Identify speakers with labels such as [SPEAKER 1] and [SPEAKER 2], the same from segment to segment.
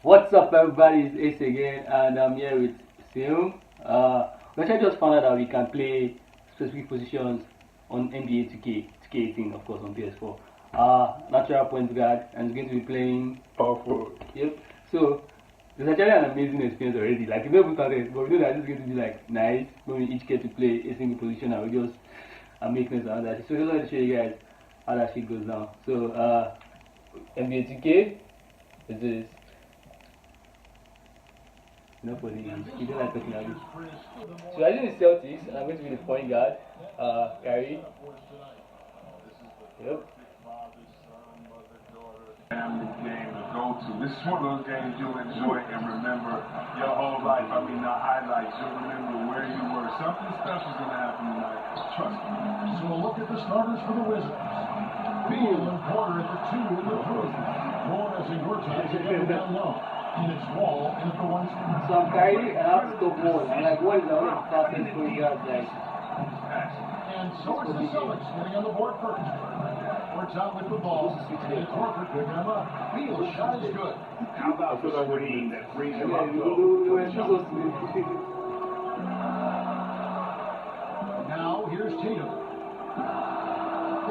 [SPEAKER 1] What's up, everybody? It's Ace again, and I'm here with Silm. Which I just found out that we can play specific positions on NBA 2K, 2K18, of course, on PS4. Natural point guard, and it's going to be playing
[SPEAKER 2] Powerful.
[SPEAKER 1] Yep. So it's actually an amazing experience already. Like we never started, but we know that it's going to be like nice when we each get to play a single position and we just make noise around that. So I just wanted to show you guys how that shit goes down. So NBA 2K, this is not for the you don't like talking about it. So I think the Celtics, and I'm going to be the point guard, Kyrie. Yep.
[SPEAKER 2] Family game to go to. This is one of those games you'll enjoy and remember your whole life. I mean, the highlights. You'll remember where you were. Something special is going to happen tonight. Trust me.
[SPEAKER 3] So a look at the starters for the Wizards. Beal and Porter at the 2 and the 3. Flores and Gortat together down low. And it's Wall in the 1 spot.
[SPEAKER 1] So I'm Kyrie, and I have to stop one. And like, what is the other fastest point guard like?
[SPEAKER 3] And so is the Celtics getting on the board first. Works out with the ball. And it's Horford picking him up. Beal's shot is good.
[SPEAKER 2] How about the screen that brings him up?
[SPEAKER 3] Now here's Tatum.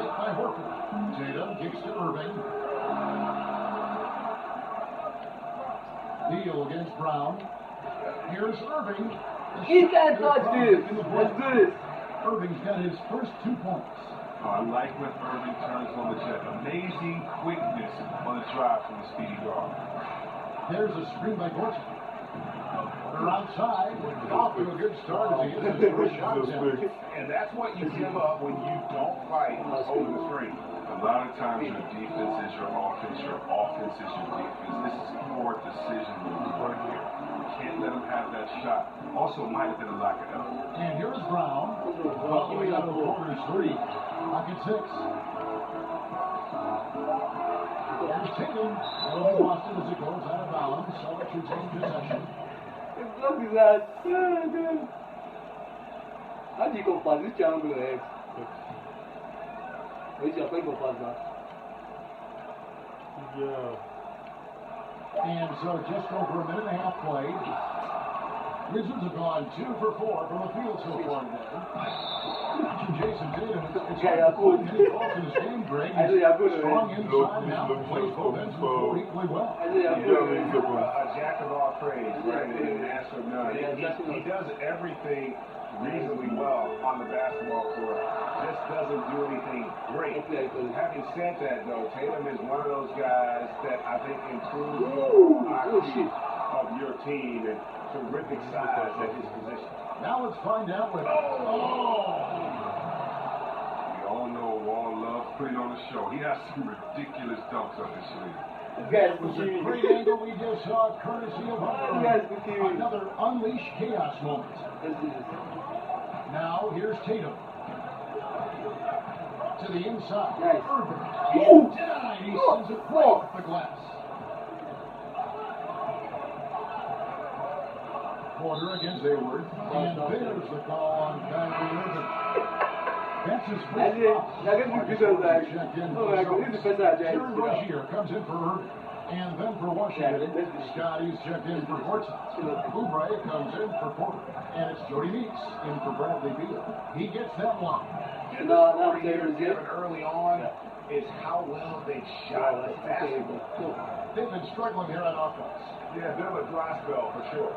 [SPEAKER 3] Picked by Horford. Tatum kicks to Irving. Beal against Brown. Here's Irving.
[SPEAKER 1] He can't touch this. Let's do this.
[SPEAKER 3] Irving's got his first 2 points.
[SPEAKER 2] Oh, I like when Irving turns on the jet. Amazing quickness on the drive from the speedy guard.
[SPEAKER 3] There's a screen by Gortat. They're outside. Off to a good start as he gets his first shot attempt.
[SPEAKER 2] And that's what you give up when you don't fight over the screen. A lot of times your defense is your offense is your defense. This is a poor decision right here. You can't let them have that shot. Also, might have been a lack of effort.
[SPEAKER 3] And here's Brown. Following up the Porter's 3. Pocket 6. Here's Tatum. Well, Boston as it goes out of bounds. Celtics retain possession.
[SPEAKER 1] Look at that. How do you go past this triangle X? Where's your play go past that?
[SPEAKER 3] Yeah. And so just over a minute and a half played. Wizards have gone 2 for 4 from the field so far today. Watching Jason Tatum, it's hard to put any fault in his game, Greg. He's strong inside and out, plays both ends of the floor equally well.
[SPEAKER 2] He's a jack of all trades, right? And master of none. He does everything reasonably well on the basketball court. Just doesn't do anything great. Having said that, though, Tatum is one of those guys that I think improves the IQ of your team and terrific size at his position.
[SPEAKER 3] Now let's find out what. Oh!
[SPEAKER 2] We all know Wall loves putting on the show. He has some ridiculous dunks up his sleeve.
[SPEAKER 3] It was a great angle we just saw, courtesy of another unleash chaos moment. Now here's Tatum. To the inside.
[SPEAKER 1] Nice.
[SPEAKER 3] Irving. Denied. He sends it right off the glass. Porter against Hayward. And there's the call on Kyrie Irving. That's his first checked in for Rozier comes in for Irving. And then for Washington, Scotty's checked in for Gortat. Oubre comes in for Porter. And it's Jody Meeks in for Bradley Beal. He gets that one.
[SPEAKER 1] No, Taylor's
[SPEAKER 2] Given early on is how well they shot the basketball.
[SPEAKER 3] They've been struggling here on offense.
[SPEAKER 2] Yeah, a bit of a dry spell for sure.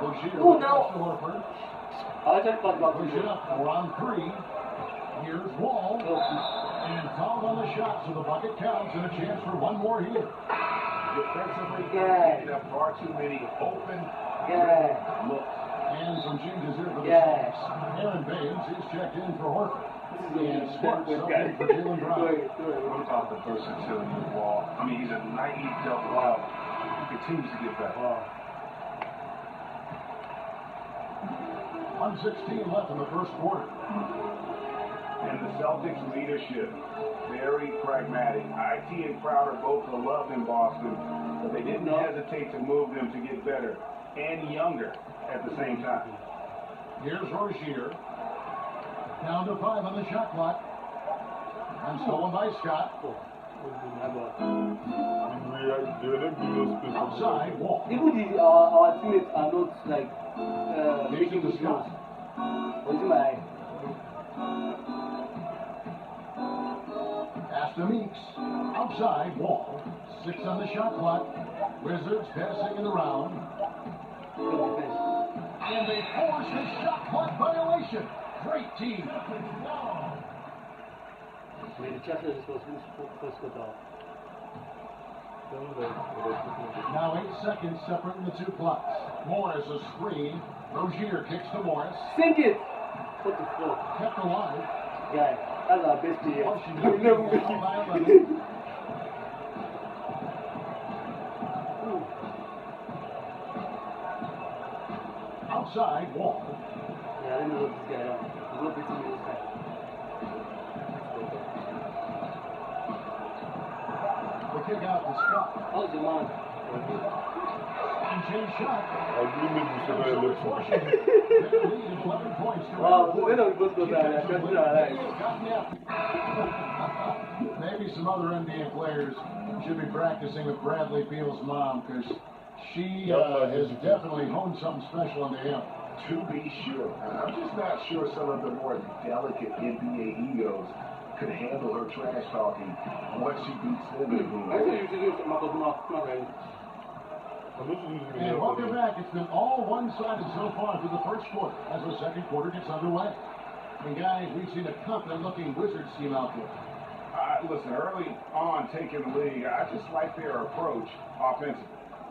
[SPEAKER 3] Rozier
[SPEAKER 1] Oh,
[SPEAKER 3] with
[SPEAKER 1] no.
[SPEAKER 3] to Horford.
[SPEAKER 1] I'll just talk about
[SPEAKER 3] Push it up. We're on 3. Here's Wall. And fouled on the shot, so the bucket counts and a chance for one more here.
[SPEAKER 2] Defensively,
[SPEAKER 1] Yeah.
[SPEAKER 2] there are far too many open looks.
[SPEAKER 3] And some changes here for the
[SPEAKER 1] Yeah.
[SPEAKER 3] Celtics. Aaron Baines is checked in for Horford.
[SPEAKER 1] This is
[SPEAKER 3] And
[SPEAKER 1] a
[SPEAKER 3] Sparks
[SPEAKER 1] good
[SPEAKER 3] up
[SPEAKER 1] guy.
[SPEAKER 3] in for Jalen Brown.
[SPEAKER 2] What about the versatility of Wall? I mean, he's a nightly double out. He continues to get better.
[SPEAKER 3] 1:16 left in the first quarter.
[SPEAKER 2] And the Celtics leadership, very pragmatic. IT and Crowder both are loved in Boston, but they didn't hesitate to move them to get better and younger at the same time.
[SPEAKER 3] Here's Rozier. Down to 5 on the shot clock. And stolen by Scott. Outside, Wall.
[SPEAKER 1] Even our teammates are not like making those runs. Or is it my eye?
[SPEAKER 3] After Meeks. Outside, Wall. 6 on the shot clock. Wizards passing it around.
[SPEAKER 1] Good defense.
[SPEAKER 3] And they force a shot clock violation. Great team.
[SPEAKER 1] May the Chelsea is supposed to first quarter.
[SPEAKER 3] Now 8 seconds separating the two clocks. Morris a screen. Rozier kicks to Morris.
[SPEAKER 1] Sink it! What the fuck?
[SPEAKER 3] Kept alive.
[SPEAKER 1] Guy, that's our best player.
[SPEAKER 3] Washington
[SPEAKER 1] We'll never make
[SPEAKER 3] down by
[SPEAKER 1] it.
[SPEAKER 3] 11. Outside, Wall.
[SPEAKER 1] Yeah, I didn't know what this guy down. He's not beating me this time.
[SPEAKER 3] The kick out to Scott.
[SPEAKER 1] How's the man?
[SPEAKER 3] And Jay shot. Washington. Their lead is 11 points to
[SPEAKER 1] Wow, so they don't both go down. I can't do that.
[SPEAKER 3] Maybe some other NBA players should be practicing with Bradley Beal's mom, because she has definitely honed something special into him.
[SPEAKER 2] To be sure. I'm just not sure some of the more delicate NBA egos could handle her trash talking once she beats them in the room.
[SPEAKER 1] I think you should do Marcus not right.
[SPEAKER 3] And welcome back. It's been all one-sided so far through the first quarter as the second quarter gets underway. And guys, we've seen a confident-looking Wizards team out there.
[SPEAKER 2] Listen, early on taking the lead, I just like their approach offensively.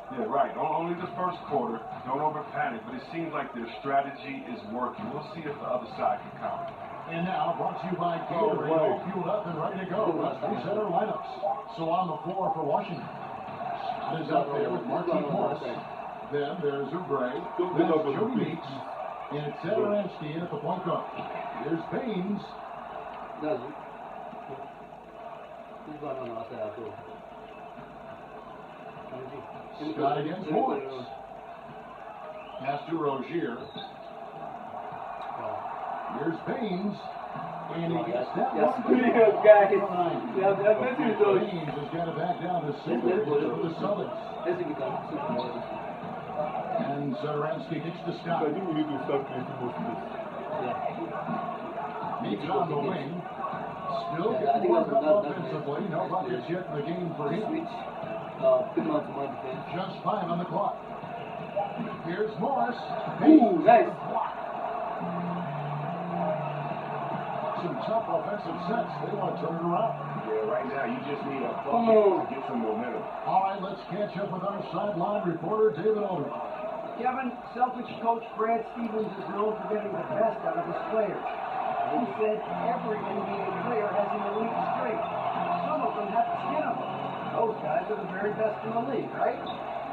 [SPEAKER 2] Yeah, right. Only the first quarter. Don't over panic, but it seems like their strategy is working. We'll see if the other side can counter.
[SPEAKER 3] And now, brought to you by Gatorade, all fueled up and ready to go. Let's reset our lineups. So on the floor for Washington. Is up there with Marquise Morris. Then there's Oubre. Then Jody Meeks. And it's Satoransky in at the point guard. Here's Baines.
[SPEAKER 1] Does it? Who's going on outside too?
[SPEAKER 3] Scott against Morris. Pass to Rozier. Here's Baines. And he gets that one.
[SPEAKER 1] Yes, guys. Yeah, that's
[SPEAKER 3] Baines has got it back down to single digits for the Celtics.
[SPEAKER 1] Let's see if we can super more.
[SPEAKER 3] And Satoransky kicks to Scott.
[SPEAKER 4] I think we need to start creating more space.
[SPEAKER 1] Yeah.
[SPEAKER 3] Meeks on the wing. Still getting work up offensively. No buckets yet in the game for him.
[SPEAKER 1] Switch. Put him on to my defense.
[SPEAKER 3] Just 5 on the clock. Here's Morris.
[SPEAKER 1] Ooh, nice.
[SPEAKER 3] Some tough offensive sets. They want to turn it around.
[SPEAKER 2] Yeah, right now you just need a
[SPEAKER 1] Come
[SPEAKER 2] bucket
[SPEAKER 1] on.
[SPEAKER 2] to get some momentum.
[SPEAKER 3] All right, let's catch up with our sideline reporter, David Aldridge.
[SPEAKER 5] Kevin, Celtics coach Brad Stevens is known for getting the best out of his players. He said every NBA player has an elite streak. Some of them have 10 of them. Those guys are the very best in the league, right?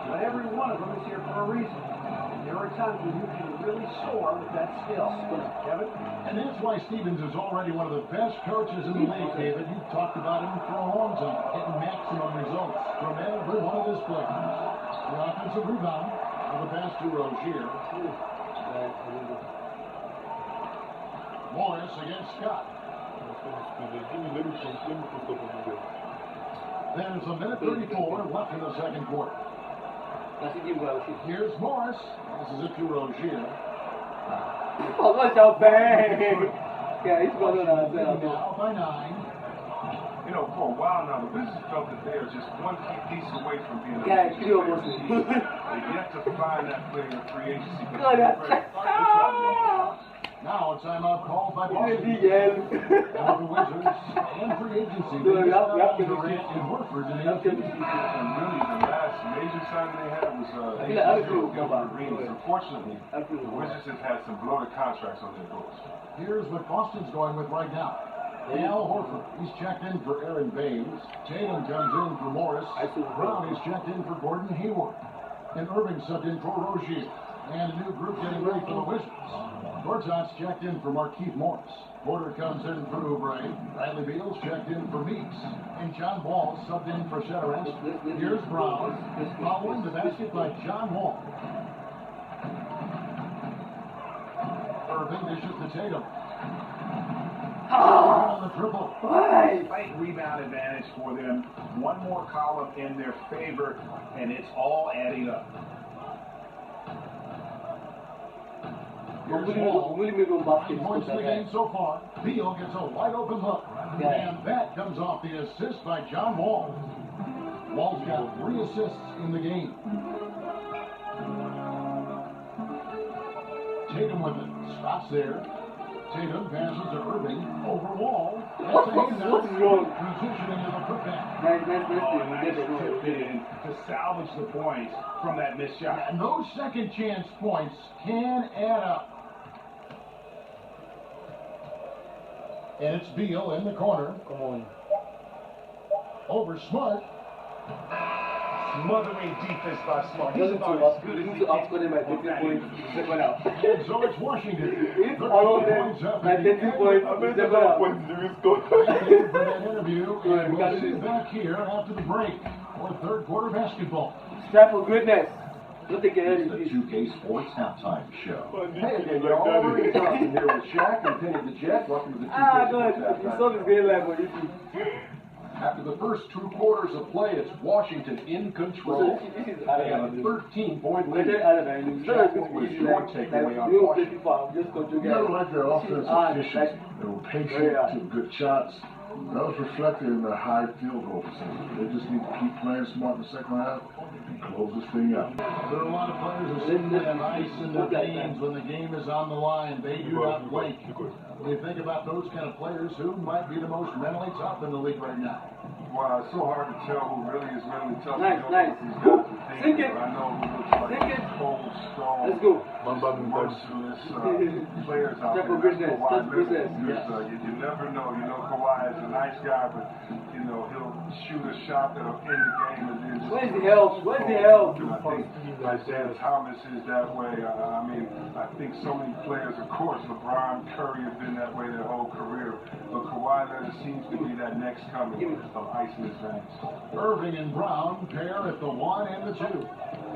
[SPEAKER 5] But every one of them is here for a reason. And there are times when you can really soar with that skill. Kevin?
[SPEAKER 3] And that's why Stevens is already one of the best coaches in the league, David. You've talked about him for a long time, getting maximum results from every one of his players. The offensive rebound with the pass to Rozier. Morris against Scott. There's a minute 34 left in the second quarter. Here's Morris. This is it to Rozier.
[SPEAKER 1] Oh, watch out, bang! Yeah, he's going on outside.
[SPEAKER 3] Now by 9.
[SPEAKER 2] You know, for a while now, the Wizards felt that they are just one key piece away from being a
[SPEAKER 1] Yeah, you almost.
[SPEAKER 2] They've yet to find that player in free agency.
[SPEAKER 1] God, that's.
[SPEAKER 3] Now a timeout called by Boston.
[SPEAKER 1] Yeah.
[SPEAKER 3] Now the Wizards and free agency.
[SPEAKER 1] No, we have to
[SPEAKER 3] Durant and Horford in
[SPEAKER 2] And really, the last major signing they had was Unfortunately, the Wizards have had some bloated contracts on their books.
[SPEAKER 3] Here's what Boston's going with right now. Al Horford, he's checked in for Aaron Baines. Tatum comes in for Morris. Brown is checked in for Gordon Hayward. And Irving subbed in for Rozier. And a new group getting ready for the Wizards. Gortat's checked in for Marquise Morris. Porter comes in for Oubre. Bradley Beal's checked in for Meeks. And John Wall subbed in for Satoransky. Here's Brown. Following the basket by John Wall. Irving dishes to Tatum. on the dribble.
[SPEAKER 1] Why?
[SPEAKER 2] Slight rebound advantage for them. One more column in their favor, and it's all adding up.
[SPEAKER 3] Here's
[SPEAKER 1] Really
[SPEAKER 3] Wall.
[SPEAKER 1] make a basket.
[SPEAKER 3] 9 points in the game so far. Beal gets a wide open look.
[SPEAKER 1] Yeah.
[SPEAKER 3] And that comes off the assist by John Wall. Wall's got 3 assists in the game. Tatum with it. Stops there. Tatum passes to Irving. Over Wall.
[SPEAKER 1] What is wrong?
[SPEAKER 3] Positioning as a putback.
[SPEAKER 1] Nice.
[SPEAKER 2] Nice tip in to salvage the points from that missed shot.
[SPEAKER 3] And those second chance points can add up. And it's Beal in the corner.
[SPEAKER 1] Come on.
[SPEAKER 3] Over Smart.
[SPEAKER 2] Smothering defense by Smart.
[SPEAKER 1] Doesn't
[SPEAKER 2] about
[SPEAKER 1] to
[SPEAKER 2] as good as
[SPEAKER 1] to outscore them by 30 points. Second out.
[SPEAKER 3] And so it's Washington.
[SPEAKER 1] It's all of them by 30 points.
[SPEAKER 4] I bet
[SPEAKER 1] Second
[SPEAKER 4] that
[SPEAKER 1] out.
[SPEAKER 4] points the risk score.
[SPEAKER 3] Thank you for that interview.
[SPEAKER 1] Yeah,
[SPEAKER 3] And
[SPEAKER 1] we
[SPEAKER 3] we'll
[SPEAKER 1] got
[SPEAKER 3] see you
[SPEAKER 1] it.
[SPEAKER 3] back here after the break for third quarter basketball.
[SPEAKER 1] Strive for greatness. Don't take care of
[SPEAKER 6] It's the
[SPEAKER 1] it.
[SPEAKER 6] 2K Sports Halftime Show.
[SPEAKER 4] Hey
[SPEAKER 7] again, y'all. Already talking here with Shaq and Penny the Jet. Welcome to the 2K
[SPEAKER 1] Go ahead.
[SPEAKER 7] Sports
[SPEAKER 1] You
[SPEAKER 7] Halftime
[SPEAKER 1] saw this game live on YouTube.
[SPEAKER 7] After the first 2 quarters of play, it's Washington in control.
[SPEAKER 1] This is
[SPEAKER 7] They have a 13-point lead.
[SPEAKER 1] It's not like going to be easy like you don't play FIFA, just control
[SPEAKER 8] You know,
[SPEAKER 1] guys.
[SPEAKER 8] like their offensive efficiency. They were patient, took good shots. That was reflected in their high field goal percentage. They just need to keep playing smart in the second half and close this thing out.
[SPEAKER 3] There are a lot of players who sit there nice in their games when the game is on the line. They do not blink. When you think about those kind of players, who might be the most mentally tough in the league right now?
[SPEAKER 9] Wow, it's so hard to tell who really is mentally tough.
[SPEAKER 1] Nice.
[SPEAKER 9] These guys are
[SPEAKER 1] Sink it.
[SPEAKER 9] I know who looks like
[SPEAKER 1] Sink it.
[SPEAKER 9] cold, strong,
[SPEAKER 1] Let's go.
[SPEAKER 9] merciless players out
[SPEAKER 1] Step
[SPEAKER 9] there.
[SPEAKER 1] of business.
[SPEAKER 9] That's
[SPEAKER 1] Step of business.
[SPEAKER 9] Kawhi. You never know. You know, Kawhi is a nice guy, but you know he'll shoot a shot that'll end the game and then just.
[SPEAKER 1] Where's the help? Where's the help?
[SPEAKER 9] And I think Isaiah Thomas is that way. I mean, I think so many players, of course, LeBron, Curry have been that way their whole career. But Kawhi Leonard seems to be that next coming of ice in his veins.
[SPEAKER 3] Irving and Brown pair at the 1 and the 2.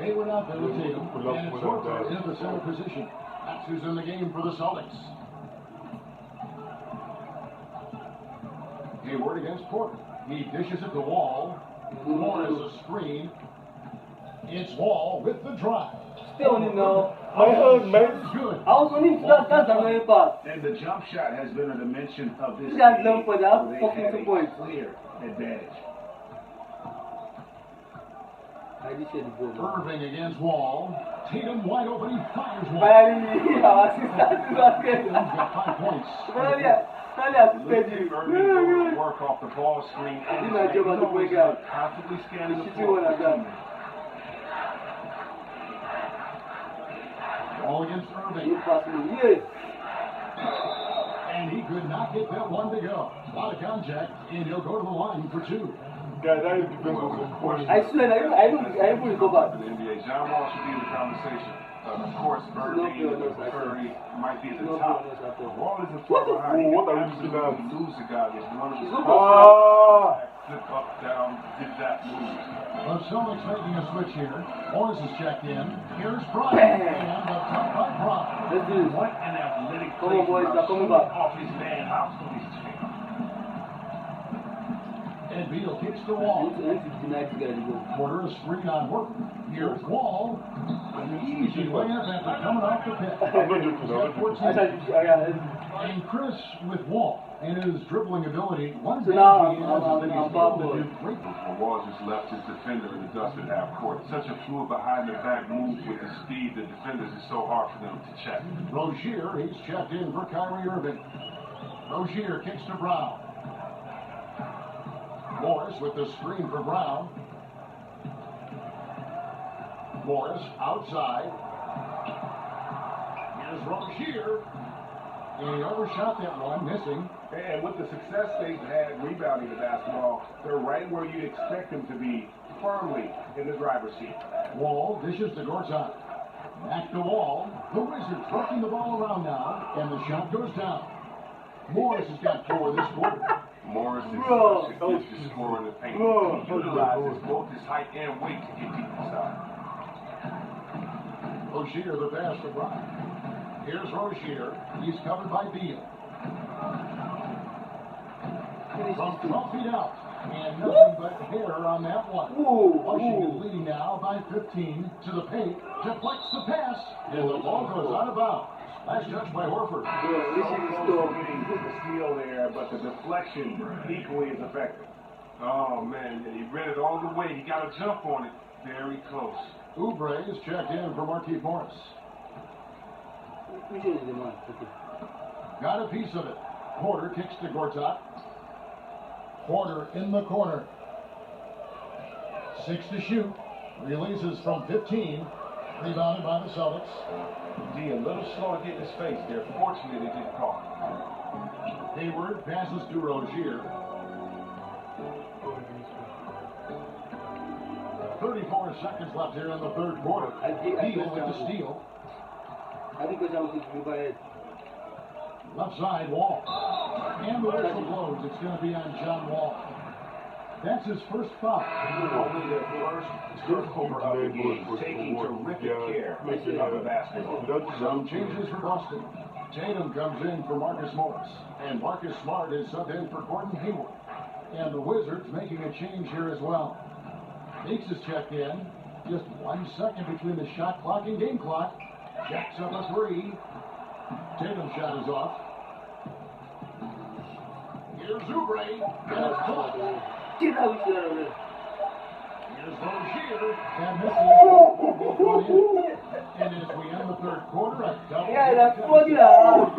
[SPEAKER 3] Hayward out there with Tatum. And it's Horford in the center position. That's who's in the game for the Celtics. Hayward against Porter. He dishes it to Wall. Moore is a screen. It's Wall with the drive.
[SPEAKER 1] Still on him now.
[SPEAKER 3] Good.
[SPEAKER 1] I was only that's the main part.
[SPEAKER 2] And the jump shot has been a dimension of this
[SPEAKER 1] This guy's
[SPEAKER 2] game
[SPEAKER 1] done for that
[SPEAKER 2] where they
[SPEAKER 1] fucking
[SPEAKER 2] had
[SPEAKER 1] 2
[SPEAKER 2] a
[SPEAKER 1] points.
[SPEAKER 2] clear advantage.
[SPEAKER 1] I just said the ball.
[SPEAKER 3] Irving against Wall. Tatum wide open. He fires Wall.
[SPEAKER 1] Finally, our assistant to basket.
[SPEAKER 3] Tatum's got 5 points.
[SPEAKER 1] Finally, assisted you.
[SPEAKER 2] Irving doing work off the ball screen.
[SPEAKER 1] This is my job as a point guard.
[SPEAKER 2] Constantly scanning the
[SPEAKER 1] This is
[SPEAKER 2] floor.
[SPEAKER 1] what I've done.
[SPEAKER 3] Wall against Irving.
[SPEAKER 1] You pass me. Yes.
[SPEAKER 3] And he could not get that one to go. A lot of contact, and he'll go to the line for 2.
[SPEAKER 4] Guys, that is defense was on point.
[SPEAKER 1] I swear, I don't go back.
[SPEAKER 9] In the NBA, John Wall should be in the conversation. Of course, Birdie and Curry might be at the top. Wall isn't far behind. He
[SPEAKER 4] What are you
[SPEAKER 9] absolutely
[SPEAKER 4] doing?
[SPEAKER 9] lose a guy that's one of his flip up, down, did that move.
[SPEAKER 3] Well, Celtics making a switch here. Morris is checked in. Here's Bryant. And the top by Bryant.
[SPEAKER 1] Let's do this.
[SPEAKER 2] What an athletic
[SPEAKER 1] Come on, boys, now coming back.
[SPEAKER 2] off his man house on his chin.
[SPEAKER 3] And Beal kicks the Wall. Porter a screen on work. Here's Wall. An easy layup after coming off the pit. He's got 14. And Chris with Wall. And his dribbling ability. One
[SPEAKER 1] So
[SPEAKER 3] thing
[SPEAKER 1] now
[SPEAKER 3] he has is that he's able to do great.
[SPEAKER 9] Wall just left his defender in the dust at half court. Such a fluid behind the back move with the speed the defenders is so hard for them to check.
[SPEAKER 3] Rozier, he's checked in for Kyrie Irving. Rozier kicks to Brown. Morris with the screen for Brown. Morris outside. Here's Rozier. And he overshot that one, missing.
[SPEAKER 2] And with the success they've had rebounding the basketball, they're right where you'd expect them to be, firmly in the driver's seat.
[SPEAKER 3] Wall dishes to Gortat. Back to Wall. The Wizards working the ball around now, and the shot goes down. Morris has got 4 this quarter.
[SPEAKER 9] Morris is such a gifted scorer in the paint. He utilizes both his height and weight to get deep inside.
[SPEAKER 3] Rozier the pass to Bryant. Here's Rozier. He's covered by Beal. from 12 feet out. And nothing but hair on that one. Washington leading now by 15 to the paint. Deflects the pass. And the ball goes out of bounds. Last touch by Horford.
[SPEAKER 2] Getting the steal there, but the deflection equally as effective.
[SPEAKER 9] Oh, man, he read it all the way. He got a jump on it. Very close.
[SPEAKER 3] Oubre is checked in for Marquise Morris.
[SPEAKER 1] Which one is the man? Okay.
[SPEAKER 3] Got a piece of it. Porter kicks to Gortat. Porter in the corner. 6 to shoot. Releases from 15. Rebounded by the Celtics.
[SPEAKER 9] D, a little slow to get in his face there. Fortunately, they didn't call.
[SPEAKER 3] Hayward passes to Rozier. 34 seconds left here in the third quarter. Deal with the steal.
[SPEAKER 1] I think because I was thinking about it.
[SPEAKER 3] Left side, Wall. And the whistle blows. It's going to be on John Wall. That's his first foul.
[SPEAKER 2] Only their first turnover of the game, taking terrific care of the basketball.
[SPEAKER 3] Some changes for Boston. Tatum comes in for Marcus Morris. And Marcus Smart is subbed in for Gordon Hayward. And the Wizards making a change here as well. Meeks is checked in. Just 1 second between the shot clock and game clock. Jacks up a three. Tatum's shot is off. Here's Oubre. And it's blocked.
[SPEAKER 1] Get out of here.
[SPEAKER 3] Here's Rozier. And misses. And as we end the third quarter, a double.
[SPEAKER 1] Yeah, that's funny. Yeah, I'm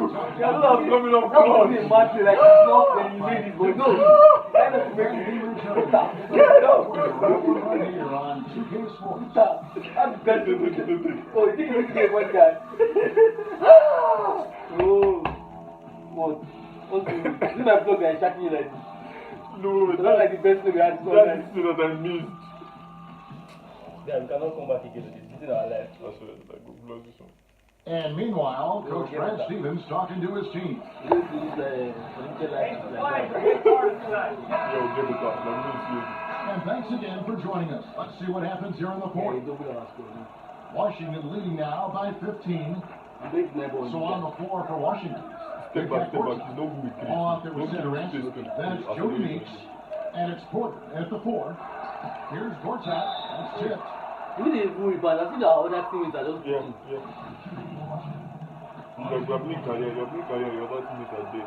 [SPEAKER 1] coming up. That was a match like it's not when you made it, but no. That was very good. Get up.
[SPEAKER 3] Here on 2K Sports.
[SPEAKER 1] That's good. Oh, you think you get one guy? Oh, what? Okay. This is my vlog that is shacking you like this.
[SPEAKER 4] No,
[SPEAKER 1] It's not like the best thing we had.
[SPEAKER 4] that's the thing that I missed.
[SPEAKER 1] Yeah, we cannot come back again. This is our life.
[SPEAKER 4] That's what I go vlog this one.
[SPEAKER 3] And meanwhile, Coach Brad Stevens talking to his team.
[SPEAKER 1] We need to use the like
[SPEAKER 4] Yo, give it up. Let me see.
[SPEAKER 3] And thanks again for joining us. Let's see what happens here in the fourth. Washington leading now by 15. So on the floor for Washington.
[SPEAKER 4] Step back, he's no good.
[SPEAKER 3] All out there with center answer. Then it's Joe Meeks. And it's Porter at the 4. Here's Gortat. That's tipped.
[SPEAKER 1] We need to move, but I think the other teams are just
[SPEAKER 4] Yeah. Like your blink career, your other teammates are dead.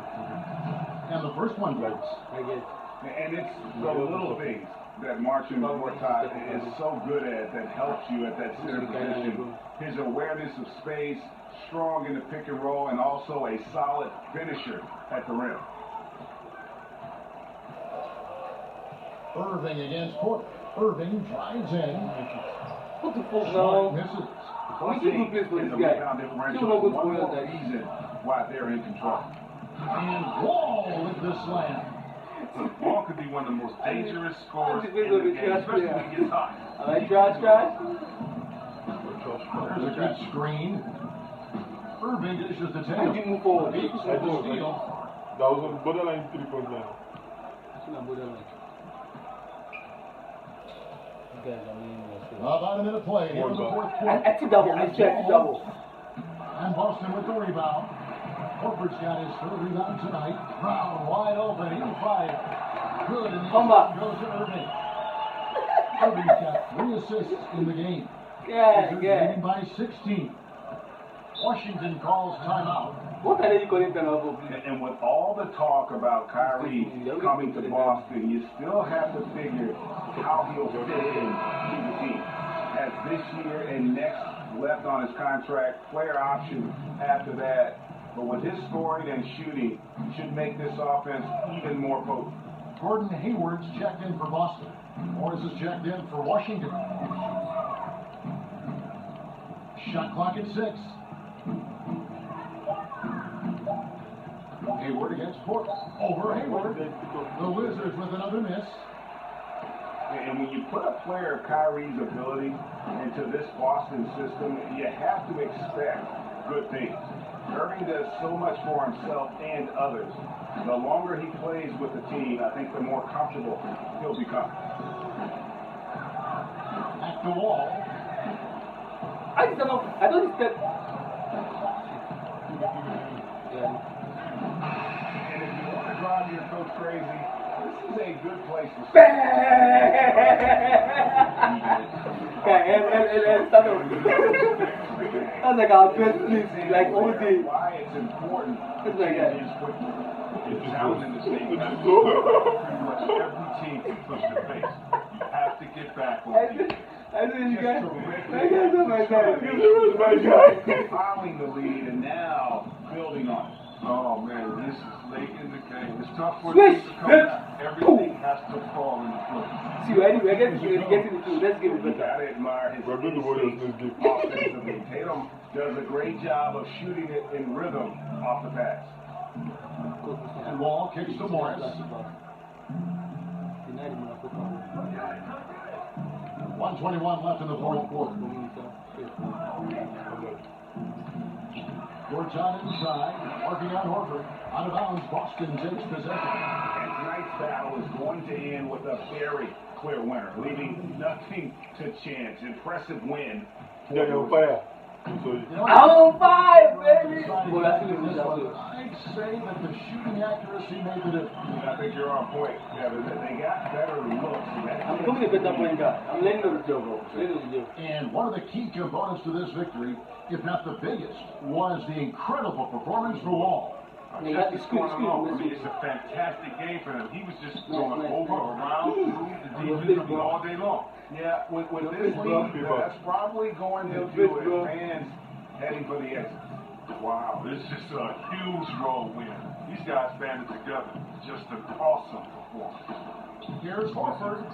[SPEAKER 3] And the first one goes.
[SPEAKER 1] I guess.
[SPEAKER 2] And it's the little things that Marcin Gortat is so good at that helps you at that center position. His awareness of space, strong in the pick and roll, and also a solid finisher at the rim.
[SPEAKER 3] Irving against Porter. Irving drives in.
[SPEAKER 1] What the fuck
[SPEAKER 3] Smart
[SPEAKER 1] now?
[SPEAKER 3] misses.
[SPEAKER 1] We keep good place for
[SPEAKER 2] Is
[SPEAKER 1] this
[SPEAKER 2] a
[SPEAKER 1] guy.
[SPEAKER 2] rebound
[SPEAKER 1] Still
[SPEAKER 2] differential.
[SPEAKER 1] not good
[SPEAKER 2] One
[SPEAKER 1] for
[SPEAKER 2] more
[SPEAKER 1] that.
[SPEAKER 2] reason why they're in control.
[SPEAKER 3] And Wall with the slam.
[SPEAKER 9] Ball could be one of the most dangerous scorers in the game, especially when he gets hot.
[SPEAKER 1] I like trash.
[SPEAKER 3] There's a good screen. Irving dishes to
[SPEAKER 1] How do
[SPEAKER 3] Tatum.
[SPEAKER 1] you move forward?
[SPEAKER 3] Meeks with the steal.
[SPEAKER 4] That was on borderline 3.9.
[SPEAKER 3] About a minute play here in the fourth quarter.
[SPEAKER 1] I took double. I checked double.
[SPEAKER 3] And Boston with the rebound. Horford's got his third rebound tonight. Brown wide open. He'll fire. Good. And the
[SPEAKER 1] Come back.
[SPEAKER 3] goes to Irving. Irving's got 3 assists in the game.
[SPEAKER 1] Yeah.
[SPEAKER 3] Leading by 16. Washington calls timeout.
[SPEAKER 1] What are they calling them for, please?
[SPEAKER 2] And with all the talk about Kyrie coming to Boston, you still have to figure how he'll fit in to the team. Has this year and next left on his contract, player option after that. But with his scoring and shooting, should make this offense even more potent.
[SPEAKER 3] Gordon Hayward's checked in for Boston. Morris is checked in for Washington. Shot clock at 6. Hayward against Porter. Over Hayward. The Wizards with another miss.
[SPEAKER 2] And when you put a player of Kyrie's ability into this Boston system, you have to expect good things. Irving does so much for himself and others. The longer he plays with the team, I think the more comfortable he'll become.
[SPEAKER 3] At the wall.
[SPEAKER 1] I don't expect.
[SPEAKER 2] And if you want to drive your coach crazy, is a good place to
[SPEAKER 1] Bang!
[SPEAKER 2] start.
[SPEAKER 1] That's like our best place, like all day.
[SPEAKER 2] Why it's important to
[SPEAKER 1] It's like that.
[SPEAKER 2] change quickly. It's challenging the state. Pretty much every team can push the pace. You have to get back on defense.
[SPEAKER 1] I know you guys.
[SPEAKER 2] That guy's
[SPEAKER 1] oh my God.
[SPEAKER 2] Following the lead and now building on it.
[SPEAKER 9] Oh man, this is late in the game. It's tough for
[SPEAKER 1] Switch.
[SPEAKER 9] teams to come back. Everything has to fall into place.
[SPEAKER 1] See, anyway, I guess you're getting the two. Let's give it
[SPEAKER 2] You
[SPEAKER 1] better.
[SPEAKER 2] gotta admire his
[SPEAKER 4] Warriors
[SPEAKER 2] offensively. Tatum does a great job of shooting it in rhythm off the pass.
[SPEAKER 3] And Wall kicks to Morris. 1:21 left in the fourth quarter. Georgetown inside, working on Horford. Out of bounds, Boston takes possession.
[SPEAKER 2] And tonight's battle is going to end with a very clear winner, leaving nothing to chance. Impressive win.
[SPEAKER 4] Yeah, you're on fire.
[SPEAKER 3] I'm
[SPEAKER 1] on fire, baby! Well, that's good.
[SPEAKER 3] I'd say that the shooting accuracy made the difference.
[SPEAKER 2] I think you're on point. Yeah, they got better looks.
[SPEAKER 1] I'm becoming a better point guard. I'm learning on the job, bro. Learning on the job.
[SPEAKER 3] And one of the key components to this victory, if not the biggest, was the incredible performance for Wall.
[SPEAKER 2] Just it's a fantastic game for him. He was just going over, around, through the defense all day long. Yeah, with this lead, that's probably going to do it. Fans heading for the exit.
[SPEAKER 9] Wow, this is a huge road win. These guys banded together. Just an awesome performance.
[SPEAKER 3] Here's Horford.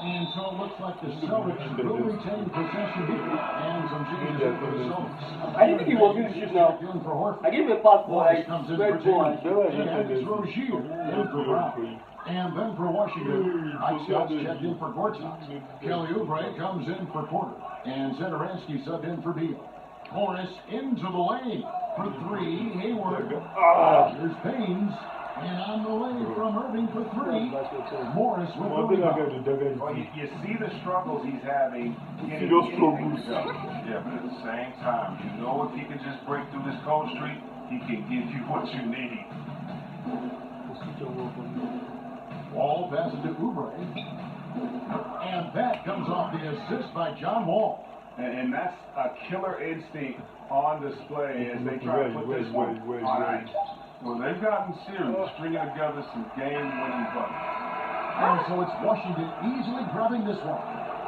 [SPEAKER 3] And so it looks like the Celtics will retain possession here. And some changes for the Celtics.
[SPEAKER 1] I didn't think he was going to shoot now. I gave him a pass for like straight goal.
[SPEAKER 3] And it's Rozier in for Brown. And then for Washington, Mike Scott's checked in for Gortat. Kelly Oubre comes in for Porter. And Zenoransky subbed in for Beal. Morris into the lane for three. Hayward. Here's Paynes. And on the way from Irving for three. Morris with the rebound.
[SPEAKER 2] Well, you see the struggles he's having.
[SPEAKER 4] See those struggles.
[SPEAKER 9] Yeah, but at the same time, you know if he can just break through this cold streak, he can give you what you need.
[SPEAKER 3] Wall passes to Oubre. And that comes off the assist by John Wall.
[SPEAKER 2] And that's a killer instinct on display as they try to put this one on ice.
[SPEAKER 9] Well, they've gotten serious, stringing together some game-winning buckets.
[SPEAKER 3] And so it's Washington easily grabbing this one.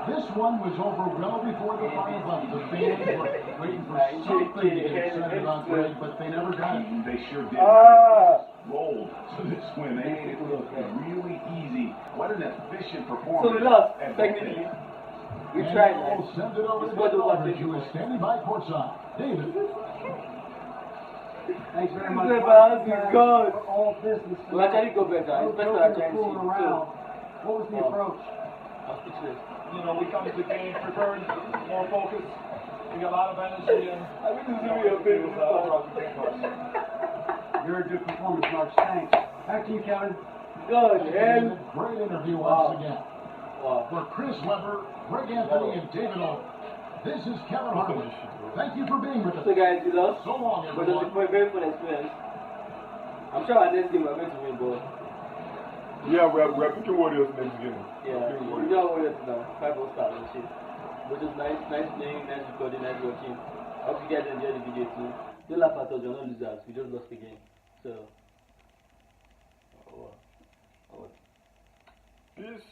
[SPEAKER 3] This one was over well before the final buzzer. The fans were waiting for something to get excited about Greg, but they never got it.
[SPEAKER 2] They sure did. Rolled to this win. They made it look really easy. What an efficient performance.
[SPEAKER 1] So we lost, technically. We tried, man.
[SPEAKER 3] We'll send it over to David Aldridge, who is standing by courtside. David.
[SPEAKER 5] Thanks very much.
[SPEAKER 1] God.
[SPEAKER 5] All business.
[SPEAKER 1] We'll actually go better. It's better than Chelsea.
[SPEAKER 5] What was the approach?
[SPEAKER 10] You know, we come to the game prepared, more focused. We got a lot of energy and
[SPEAKER 5] Very good performance, Mark. Thanks. Back to you, Kevin.
[SPEAKER 1] Good, man.
[SPEAKER 3] Great interview once again. For Chris Webber, Greg Anthony, and David Aldridge. This is Kevin Harlan. Thank you for being with us.
[SPEAKER 1] So guys, you lost.
[SPEAKER 3] So long,
[SPEAKER 1] But it was a very fun experience. I'm sure our next game we're going to win, bro.
[SPEAKER 4] Yeah, we're picking Warriors next game.
[SPEAKER 1] Yeah, we don't Warriors now. 5-0 start and shit. But it's nice playing, nice recording, nice watching. I hope you guys enjoyed the video too. Don't laugh at us, we're not losers. We just lost the game. So,
[SPEAKER 4] Peace.